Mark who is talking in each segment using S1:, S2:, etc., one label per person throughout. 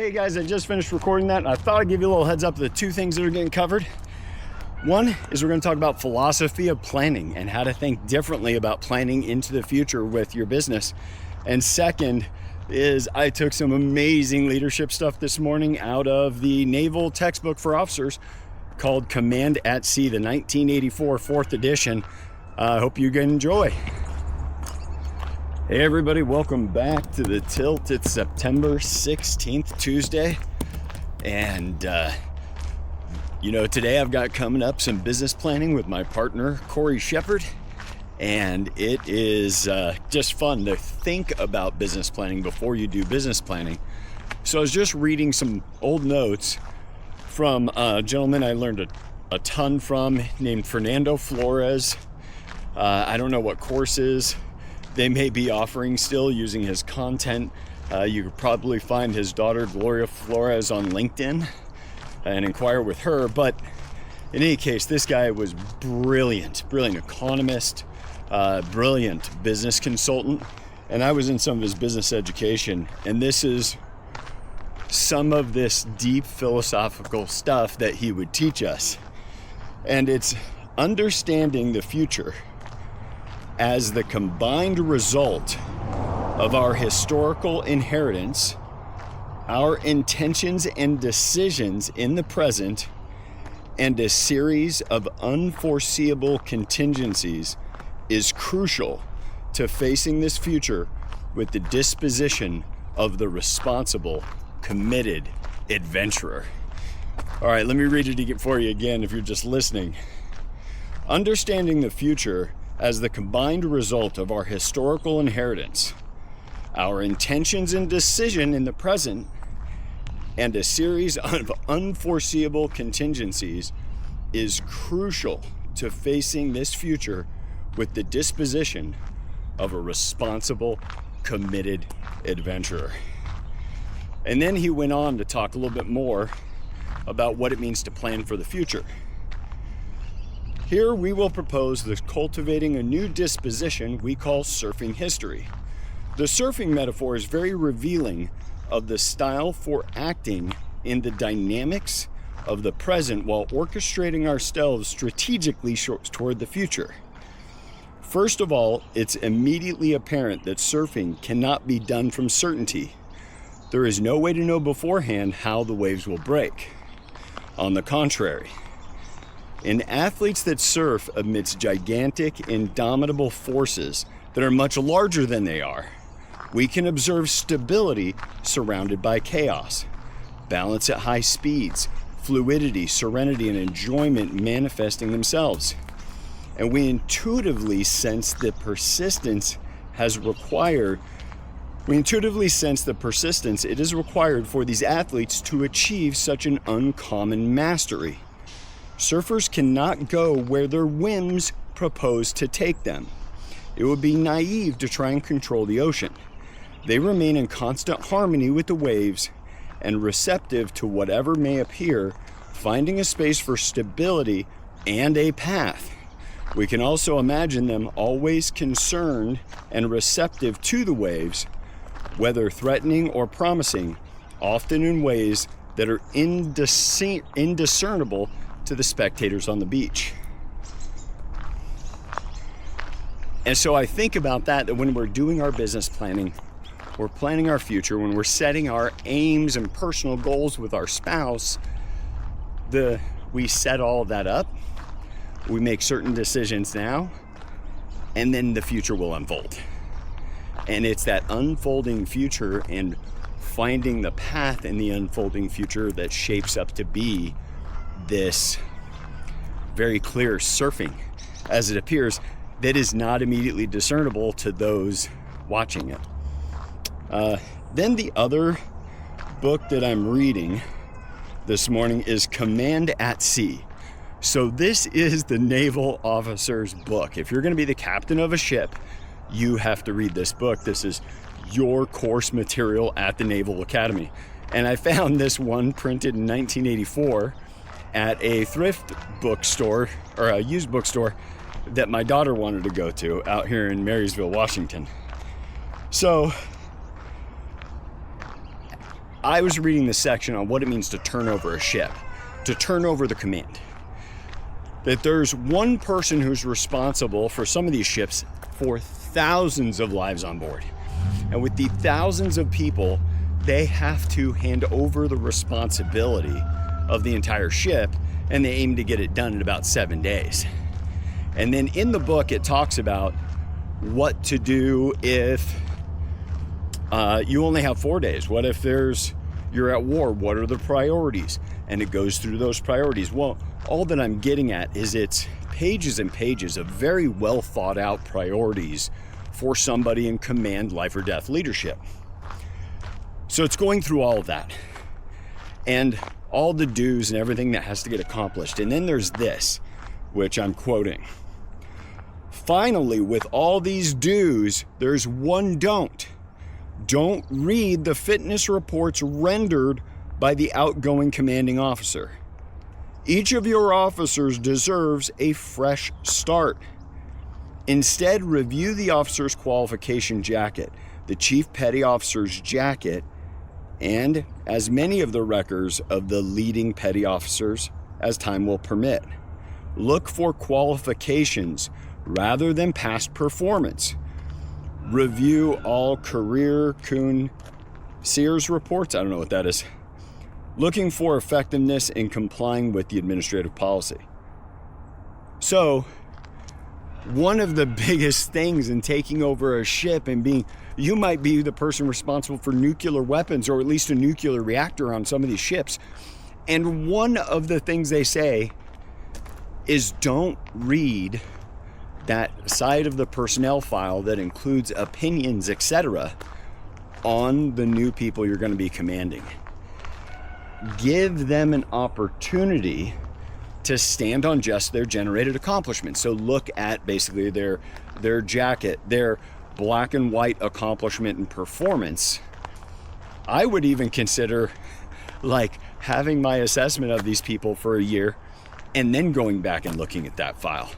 S1: Hey guys, I just finished recording that and I thought I'd give you a little heads up of the two things that are getting covered. One is we're going to talk about philosophy of planning and how to think differently about planning into the future with your business. And second is I took some amazing leadership stuff this morning out of the Naval textbook for officers called Command at Sea, the 1984 4th edition. I hope you can enjoy. Hey everybody, welcome back to the Tilt. It's September 16th, Tuesday. And today I've got coming up some business planning with my partner, Corey Shepard. And it is just fun to think about business planning before you do business planning. So I was just reading some old notes from a gentleman I learned a ton from named Fernando Flores. I don't know what courses they may be offering still using his content. You could probably find his daughter, Gloria Flores, on LinkedIn and inquire with her. But in any case, this guy was brilliant economist, brilliant business consultant. And I was in some of his business education. And this is some of this deep philosophical stuff that he would teach us. And it's understanding the future as the combined result of our historical inheritance, our intentions and decisions in the present, and a series of unforeseeable contingencies is crucial to facing this future with the disposition of the responsible, committed adventurer. All right, let me read it for you again if you're just listening. Understanding the future as the combined result of our historical inheritance, our intentions and decision in the present, and a series of unforeseeable contingencies is crucial to facing this future with the disposition of a responsible, committed adventurer. And then he went on to talk a little bit more about what it means to plan for the future. Here we will propose the cultivating a new disposition we call surfing history. The surfing metaphor is very revealing of the style for acting in the dynamics of the present while orchestrating ourselves strategically toward the future. First of all, it's immediately apparent that surfing cannot be done from certainty. There is no way to know beforehand how the waves will break. On the contrary, in athletes that surf amidst gigantic, indomitable forces that are much larger than they are, we can observe stability surrounded by chaos, balance at high speeds, fluidity, serenity, and enjoyment manifesting themselves. And we intuitively sense the persistence it is required for these athletes to achieve such an uncommon mastery. Surfers cannot go where their whims propose to take them. It would be naive to try and control the ocean. They remain in constant harmony with the waves and receptive to whatever may appear, finding a space for stability and a path. We can also imagine them always concerned and receptive to the waves, whether threatening or promising, often in ways that are indiscernible to the spectators on the beach. And so I think about that when we're doing our business planning, we're planning our future, when we're setting our aims and personal goals with our spouse, we set all of that up, we make certain decisions now, and then the future will unfold. And it's that unfolding future and finding the path in the unfolding future that shapes up to be this very clear surfing as it appears that is not immediately discernible to those watching it. Then the other book that I'm reading this morning is Command at Sea. So this is the naval officer's book. If you're going to be the captain of a ship, you have to read this book. This is your course material at the Naval Academy. And I found this one printed in 1984 at a thrift bookstore or a used bookstore that my daughter wanted to go to out here in Marysville, Washington. So I was reading this section on what it means to turn over a ship, to turn over the command. That there's one person who's responsible for some of these ships for thousands of lives on board. And with the thousands of people, they have to hand over the responsibility of the entire ship, and they aim to get it done in about 7 days. And then in the book, it talks about what to do if you only have 4 days. What if you're at war? What are the priorities? And it goes through those priorities. Well, all that I'm getting at is it's pages and pages of very well thought out priorities for somebody in command, life or death leadership. So it's going through all of that and all the do's and everything that has to get accomplished. And then there's this, which I'm quoting. Finally, with all these do's, there's one don't. Don't read the fitness reports rendered by the outgoing commanding officer. Each of your officers deserves a fresh start. Instead, review the officer's qualification jacket, the chief petty officer's jacket, and as many of the records of the leading petty officers as time will permit. Look for qualifications rather than past performance. Review all career Kuhn Sears reports. I don't know what that is. Looking for effectiveness in complying with the administrative policy. So, one of the biggest things in taking over a ship and you might be the person responsible for nuclear weapons or at least a nuclear reactor on some of these ships. And one of the things they say is don't read that side of the personnel file that includes opinions, etc., on the new people you're going to be commanding. Give them an opportunity to stand on just their generated accomplishments. So look at basically their jacket, their black and white accomplishment and performance. I would even consider like having my assessment of these people for a year and then going back and looking at that file.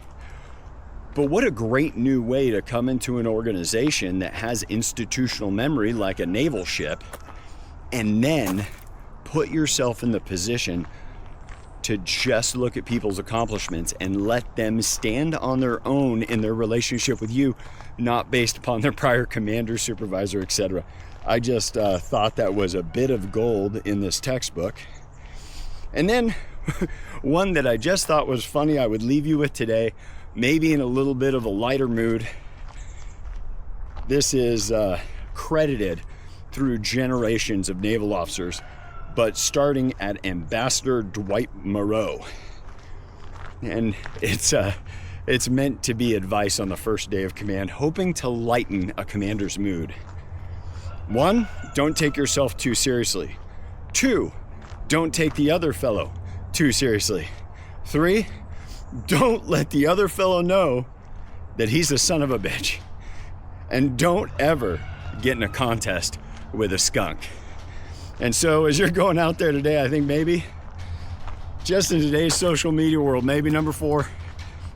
S1: But what a great new way to come into an organization that has institutional memory like a naval ship and then put yourself in the position to just look at people's accomplishments and let them stand on their own in their relationship with you, not based upon their prior commander, supervisor, etc. I just thought that was a bit of gold in this textbook. And then one that I just thought was funny, I would leave you with today, maybe in a little bit of a lighter mood. This is credited through generations of naval officers, but starting at Ambassador Dwight Moreau. And it's meant to be advice on the first day of command, hoping to lighten a commander's mood. 1, don't take yourself too seriously. 2, don't take the other fellow too seriously. 3, don't let the other fellow know that he's a son of a bitch. And don't ever get in a contest with a skunk. And so as you're going out there today, I think maybe, just in today's social media world, maybe number 4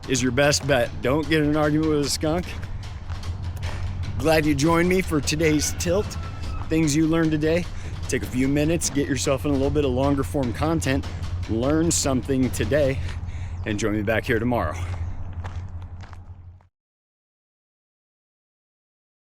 S1: is your best bet. Don't get in an argument with a skunk. Glad you joined me for today's Tilt. Things you learned today. Take a few minutes, get yourself in a little bit of longer form content, learn something today, and join me back here tomorrow.